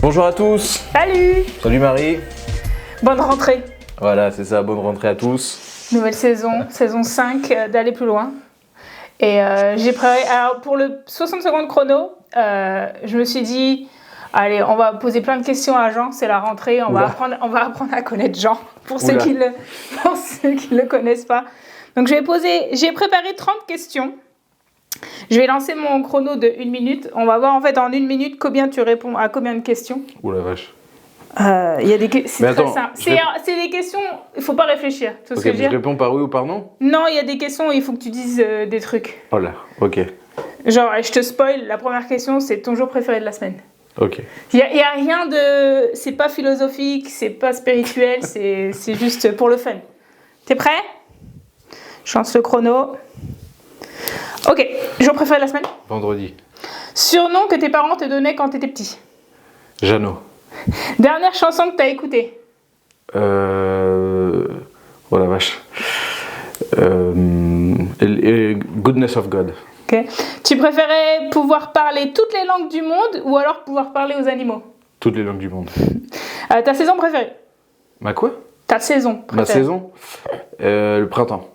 Bonjour à tous. Salut. Salut Marie. Bonne rentrée. Voilà, c'est ça, bonne rentrée à tous. Nouvelle saison, saison 5, d'aller plus loin. Et j'ai préparé, alors pour le 60 secondes chrono, je me suis dit, allez, on va poser plein de questions à Jean, c'est la rentrée, on va apprendre à connaître Jean, pour ceux qui le connaissent pas. Donc j'ai préparé 30 questions. Je vais lancer mon chrono de 1 minute. On va voir en fait en 1 minute combien tu réponds à combien de questions. Ouh la vache. C'est très simple. C'est des questions, il ne faut pas réfléchir. Tu vois ce que je veux dire ? Je réponds par oui ou par non ? Non, il y a des questions où il faut que tu dises des trucs. Oh là, ok. Genre, je te spoil, la première question, c'est ton jour préféré de la semaine. Ok. Il y a rien de... C'est pas philosophique, c'est pas spirituel, c'est juste pour le fun. T'es prêt ? Je lance le chrono. Ok, jour préféré de la semaine ? Vendredi. Surnom que tes parents te donnaient quand t'étais petit ? Jeannot. Dernière chanson que t'as écoutée ? Oh la vache. Goodness of God. Ok. Tu préférais pouvoir parler toutes les langues du monde ou alors pouvoir parler aux animaux ? Toutes les langues du monde. Ta saison préférée ? Ma quoi ? Ta saison préférée. Ma saison ? Le printemps.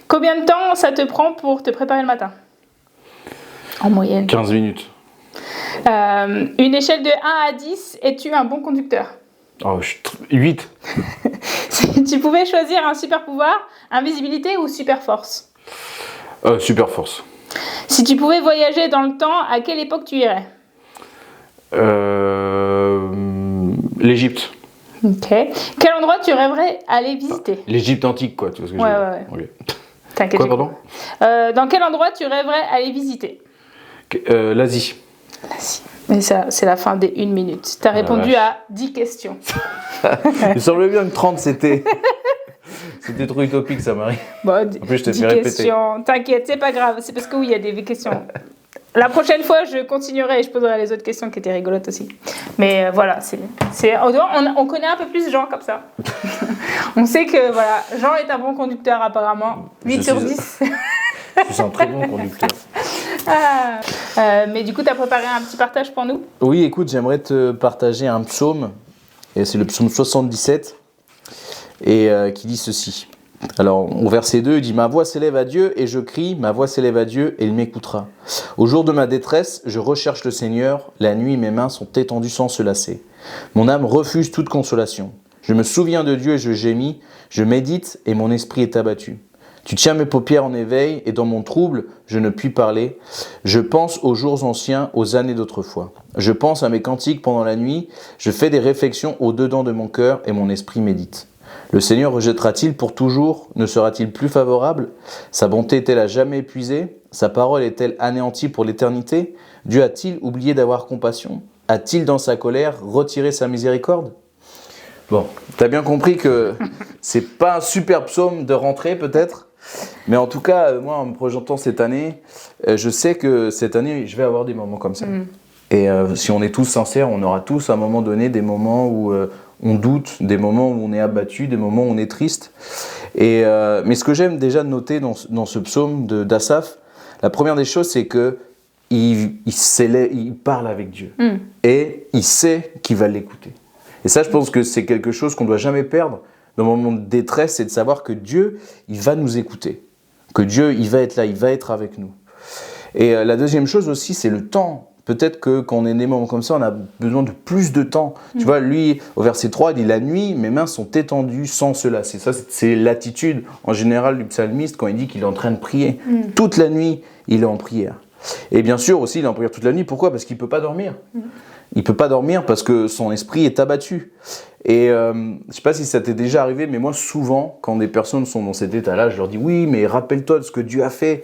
Combien de temps ça te prend pour te préparer le matin ? En moyenne. 15 minutes. Une échelle de 1 à 10, es-tu un bon conducteur ? Oh, 8. Si tu pouvais choisir un super pouvoir, invisibilité ou super force ? Super force. Si tu pouvais voyager dans le temps, à quelle époque tu irais ? L'Égypte. Ok. Quel endroit tu rêverais aller visiter ? L'Égypte antique, quoi. Tu vois ce que je veux dire ? Ouais. Okay. T'inquiète. Quoi, pardon ? Dans quel endroit tu rêverais aller visiter ? L'Asie. L'Asie. Mais ça, c'est la fin des 1 minute. Tu as répondu à 10 questions. Il semblait bien que 30, c'était trop utopique, ça, Marie. Bon, en plus, je te 10 fais répéter. Questions. T'inquiète, c'est pas grave. C'est parce que oui, il y a des questions. La prochaine fois, je continuerai et je poserai les autres questions qui étaient rigolotes aussi. Mais voilà, on connaît un peu plus Jean comme ça. On sait que voilà, Jean est un bon conducteur apparemment. 8 sur 10. Je suis un très bon conducteur. Mais du coup, tu as préparé un petit partage pour nous ? Oui, écoute, j'aimerais te partager un psaume. Et c'est le psaume 77. Et qui dit ceci. Alors, au verset 2, il dit « Ma voix s'élève à Dieu et je crie, ma voix s'élève à Dieu et il m'écoutera. Au jour de ma détresse, je recherche le Seigneur. La nuit, mes mains sont étendues sans se lasser. Mon âme refuse toute consolation. Je me souviens de Dieu et je gémis. Je médite et mon esprit est abattu. Tu tiens mes paupières en éveil et dans mon trouble, je ne puis parler. Je pense aux jours anciens, aux années d'autrefois. Je pense à mes cantiques pendant la nuit. Je fais des réflexions au-dedans de mon cœur et mon esprit médite. Le Seigneur rejettera-t-il pour toujours ? Ne sera-t-il plus favorable ? Sa bonté est-elle à jamais épuisée ? Sa parole est-elle anéantie pour l'éternité ? Dieu a-t-il oublié d'avoir compassion ? A-t-il dans sa colère retiré sa miséricorde ? Bon, t'as bien compris que c'est pas un super psaume de rentrée peut-être, mais en tout cas, moi en me projetant cette année, je sais que cette année, je vais avoir des moments comme ça. Et si on est tous sincères, on aura tous à un moment donné des moments où on doute, des moments où on est abattu, des moments où on est triste. Mais ce que j'aime déjà noter dans ce psaume d'Asaph, la première des choses, c'est que il parle avec Dieu et il sait qu'il va l'écouter. Et ça, je pense que c'est quelque chose qu'on ne doit jamais perdre dans le moment de détresse, c'est de savoir que Dieu, il va nous écouter, que Dieu, il va être là, il va être avec nous. Et la deuxième chose aussi, c'est le temps. Peut-être que quand on est des moments comme ça, on a besoin de plus de temps. Tu vois, lui, au verset 3, il dit « La nuit, mes mains sont étendues sans se lasser ». Ça, c'est l'attitude en général du psalmiste quand il dit qu'il est en train de prier. Toute la nuit, il est en prière. Et bien sûr aussi, il est en prière toute la nuit. Pourquoi ? Parce qu'il ne peut pas dormir. Il ne peut pas dormir parce que son esprit est abattu. Et je ne sais pas si ça t'est déjà arrivé, mais moi souvent, quand des personnes sont dans cet état-là, je leur dis « Oui, mais rappelle-toi de ce que Dieu a fait ».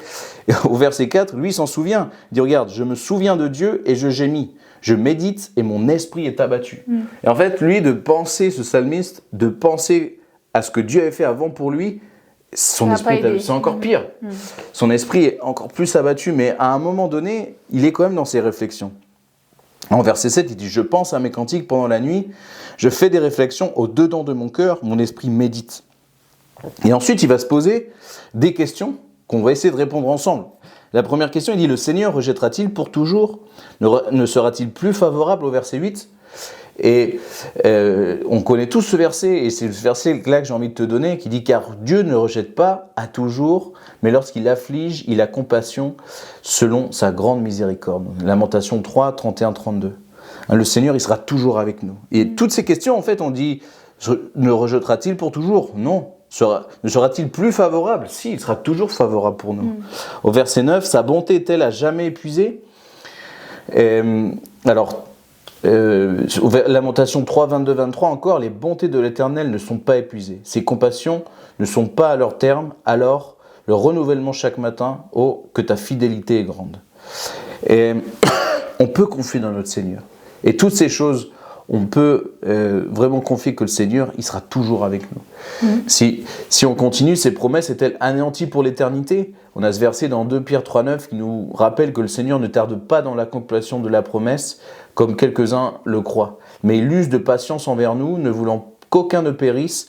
Et au verset 4, lui, il s'en souvient. Il dit « Regarde, je me souviens de Dieu et je gémis. Je médite et mon esprit est abattu. » Et en fait, lui, de penser, ce psalmiste, de penser à ce que Dieu avait fait avant pour lui, son esprit, c'est encore pire. Son esprit est encore plus abattu, mais à un moment donné, il est quand même dans ses réflexions. En verset 7, il dit « Je pense à mes cantiques pendant la nuit, je fais des réflexions au-dedans de mon cœur, mon esprit médite. » Et ensuite, il va se poser des questions qu'on va essayer de répondre ensemble. La première question, il dit « Le Seigneur rejettera-t-il pour toujours ? Ne sera-t-il plus favorable » au verset 8 ? Et on connaît tous ce verset, et c'est ce verset-là que j'ai envie de te donner, qui dit « Car Dieu ne rejette pas à toujours, mais lorsqu'il afflige, il a compassion selon sa grande miséricorde. » Lamentation 3, 31, 32. Le Seigneur, il sera toujours avec nous. Et toutes ces questions, en fait, on dit « Ne rejettera-t-il pour toujours ?» Non. Ne sera-t-il plus favorable? Si, il sera toujours favorable pour nous. Au verset 9, « Sa bonté est-elle à jamais épuisée ?» Lamentation 3, 22, 23 encore, « Les bontés de l'Éternel ne sont pas épuisées. Ses compassions ne sont pas à leur terme. Alors, le renouvellement chaque matin, oh, que ta fidélité est grande. » Et on peut confier dans notre Seigneur. Et toutes ces choses, on peut vraiment confier que le Seigneur, il sera toujours avec nous. Si on continue, ces promesses est-elles anéanties pour l'éternité? On a ce verset dans 2 Pierre 3, 9 qui nous rappelle que le Seigneur ne tarde pas dans l'accomplissement de la promesse, comme quelques-uns le croient. Mais il use de patience envers nous, ne voulant qu'aucun ne périsse,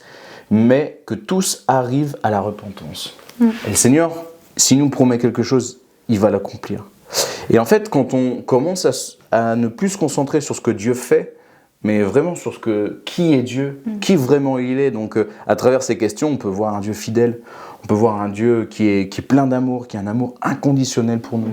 mais que tous arrivent à la repentance. Et le Seigneur, s'il nous promet quelque chose, il va l'accomplir. Et en fait, quand on commence à ne plus se concentrer sur ce que Dieu fait, mais vraiment sur qui est Dieu, qui vraiment il est. Donc, à travers ces questions, on peut voir un Dieu fidèle, on peut voir un Dieu qui est plein d'amour, qui a un amour inconditionnel pour nous.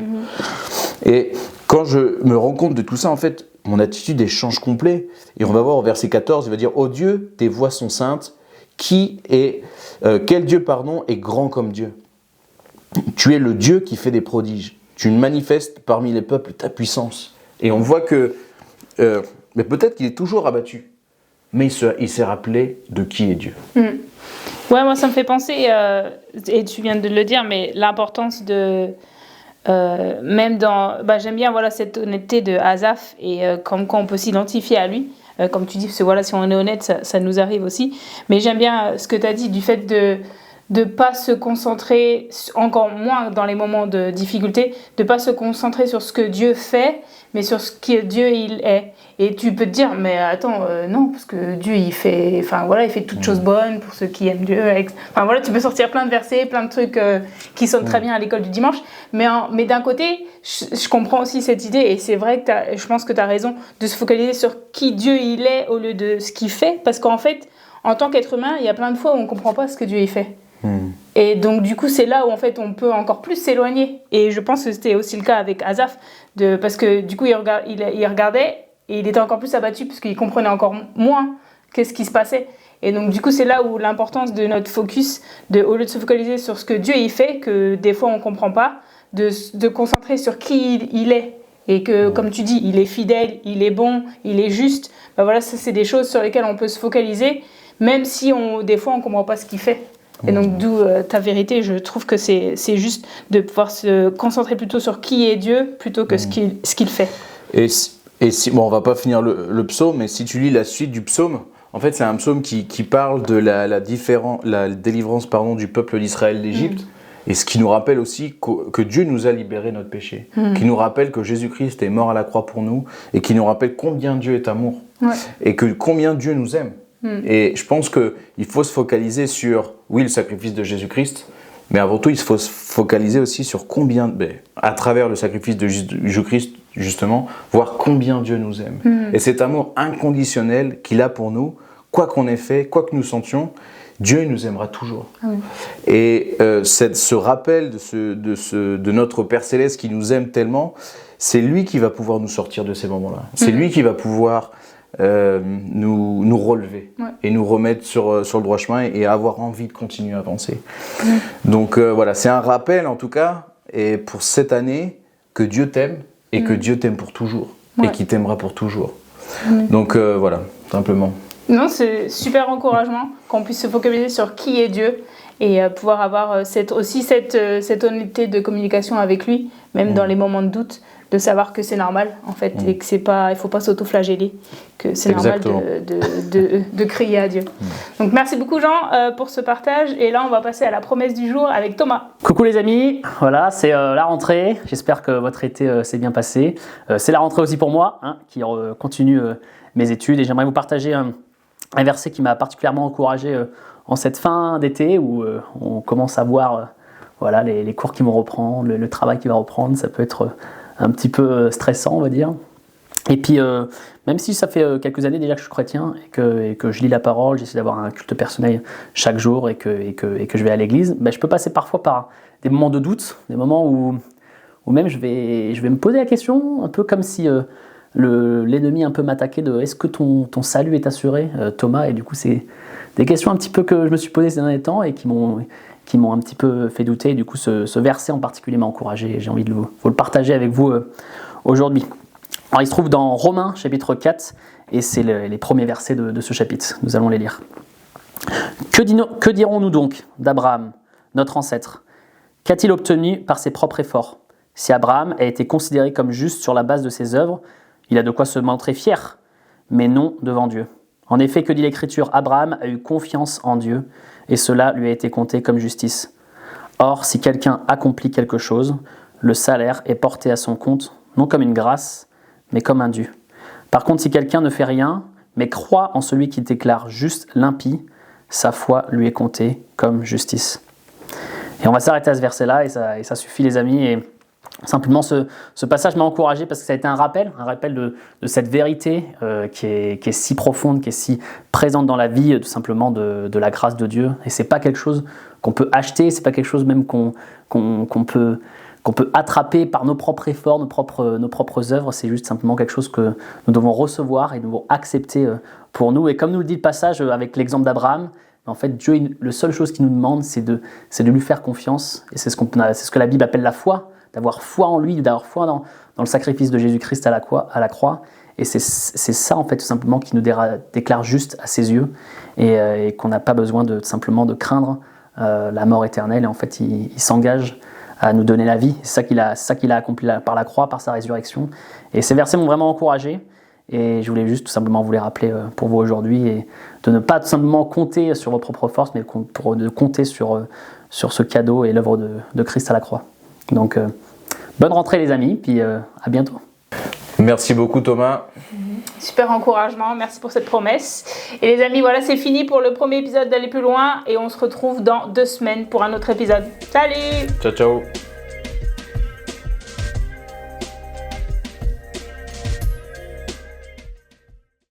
Et quand je me rends compte de tout ça, en fait, mon attitude change complet. Et on va voir au verset 14, il va dire « Ô Dieu, tes voies sont saintes, quel Dieu, est grand comme Dieu. Tu es le Dieu qui fait des prodiges. Tu manifestes parmi les peuples ta puissance. » Et on voit que... mais peut-être qu'il est toujours abattu, mais il s'est rappelé de qui est Dieu. Ouais, moi ça me fait penser, et tu viens de le dire, mais l'importance de... même dans... j'aime bien cette honnêteté de Asaph, et comme quoi on peut s'identifier à lui. Comme tu dis, parce que si on est honnête, ça nous arrive aussi. Mais j'aime bien ce que tu as dit, du fait de ne pas se concentrer, encore moins dans les moments de difficulté, de ne pas se concentrer sur ce que Dieu fait, mais sur ce que Dieu il est. Et tu peux te dire, mais attends, non, parce que Dieu il fait toutes choses bonnes pour ceux qui aiment Dieu. Tu peux sortir plein de versets, plein de trucs qui sonnent très bien à l'école du dimanche. Mais d'un côté, je comprends aussi cette idée, et c'est vrai que je pense que tu as raison de se focaliser sur qui Dieu il est au lieu de ce qu'il fait, parce qu'en fait, en tant qu'être humain, il y a plein de fois où on ne comprend pas ce que Dieu il fait. Et donc du coup c'est là où en fait on peut encore plus s'éloigner, et je pense que c'était aussi le cas avec Asaph, parce que du coup il regardait et il était encore plus abattu parce qu'il comprenait encore moins qu'est-ce qui se passait. Et donc du coup c'est là où l'importance de notre focus, au lieu de se focaliser sur ce que Dieu il fait, que des fois on comprend pas, de concentrer sur qui il est, et que comme tu dis, il est fidèle, il est bon, il est juste. Ça c'est des choses sur lesquelles on peut se focaliser, même si des fois on comprend pas ce qu'il fait. Et donc d'où ta vérité, je trouve que c'est juste de pouvoir se concentrer plutôt sur qui est Dieu plutôt que ce qu'il fait. Et on va pas finir le psaume, mais si tu lis la suite du psaume, en fait c'est un psaume qui parle de la délivrance du peuple d'Israël d'Égypte, et ce qui nous rappelle aussi que Dieu nous a libérés de notre péché, qui nous rappelle que Jésus-Christ est mort à la croix pour nous, et qui nous rappelle combien Dieu est amour, et combien Dieu nous aime. Et je pense qu'il faut se focaliser sur, oui, le sacrifice de Jésus-Christ, mais avant tout, il faut se focaliser aussi sur à travers le sacrifice de Jésus-Christ, justement, voir combien Dieu nous aime. Et cet amour inconditionnel qu'il a pour nous, quoi qu'on ait fait, quoi que nous sentions, Dieu nous aimera toujours. Et ce rappel de notre Père Céleste qui nous aime tellement, c'est lui qui va pouvoir nous sortir de ces moments-là. C'est lui qui va pouvoir... nous relever et nous remettre sur le droit chemin et avoir envie de continuer à avancer. Donc c'est un rappel en tout cas, et pour cette année, que Dieu t'aime et que Dieu t'aime pour toujours et qu'il t'aimera pour toujours. Donc simplement. Non, c'est super encouragement qu'on puisse se focaliser sur qui est Dieu et pouvoir avoir cette honnêteté de communication avec lui, même dans les moments de doute, de savoir que c'est normal en fait, et que il faut pas s'auto-flageller, que c'est normal de crier à Dieu. Donc merci beaucoup Jean pour ce partage, et là on va passer à la promesse du jour avec Thomas. Coucou les amis, voilà, c'est la rentrée, j'espère que votre été s'est bien passé. C'est la rentrée aussi pour moi, qui continue mes études, et j'aimerais vous partager un verset qui m'a particulièrement encouragé en cette fin d'été où on commence à voir les cours qui vont reprendre, le travail qui va reprendre. Ça peut être un petit peu stressant, on va dire. Et puis, même si ça fait quelques années déjà que je suis chrétien et que je lis la parole, j'essaie d'avoir un culte personnel chaque jour et que je vais à l'église, je peux passer parfois par des moments de doute, des moments où même je vais me poser la question, un peu comme si l'ennemi un peu m'attaquait de est-ce que ton salut est assuré, Thomas. Et du coup, c'est des questions un petit peu que je me suis posées ces derniers temps et qui m'ont un petit peu fait douter. Et du coup, ce verset en particulier m'a encouragé et j'ai envie de vous le partager avec vous aujourd'hui. Alors, il se trouve dans Romains, chapitre 4, et c'est les premiers versets de ce chapitre. Nous allons les lire. Que dirons-nous donc d'Abraham, notre ancêtre? Qu'a-t-il obtenu par ses propres efforts? Si Abraham a été considéré comme juste sur la base de ses œuvres, il a de quoi se montrer fier, mais non devant Dieu. En effet, que dit l'Écriture? Abraham a eu confiance en Dieu, et cela lui a été compté comme justice. Or, si quelqu'un accomplit quelque chose, le salaire est porté à son compte, non comme une grâce, mais comme un dû. Par contre, si quelqu'un ne fait rien, mais croit en celui qui déclare juste l'impie, sa foi lui est comptée comme justice. Et on va s'arrêter à ce verset-là, et ça suffit les amis. Et simplement, ce passage m'a encouragé parce que ça a été un rappel de cette vérité qui est si profonde, qui est si présente dans la vie, tout simplement de la grâce de Dieu. Et c'est pas quelque chose qu'on peut acheter, c'est pas quelque chose même qu'on peut attraper par nos propres efforts, nos propres œuvres. C'est juste simplement quelque chose que nous devons recevoir et nous devons accepter pour nous. Et comme nous le dit le passage avec l'exemple d'Abraham, en fait, Dieu, la seule chose qu'il nous demande, c'est de lui faire confiance. Et c'est ce que la Bible appelle la foi, d'avoir foi en lui, d'avoir foi dans le sacrifice de Jésus-Christ à la croix. Et c'est ça, en fait, tout simplement, qui nous déclare juste à ses yeux et qu'on n'a pas besoin simplement de craindre la mort éternelle. Et en fait, il s'engage à nous donner la vie. C'est ça qu'il a accompli par la croix, par sa résurrection. Et ces versets m'ont vraiment encouragé. Et je voulais juste tout simplement vous les rappeler pour vous aujourd'hui et de ne pas tout simplement compter sur vos propres forces, mais de compter sur ce cadeau et l'œuvre de Christ à la croix. Donc, bonne rentrée les amis, puis à bientôt. Merci beaucoup Thomas. Super encouragement, merci pour cette promesse. Et les amis, voilà, c'est fini pour le premier épisode d'Aller plus loin et on se retrouve dans 2 semaines pour un autre épisode. Salut! Ciao ciao.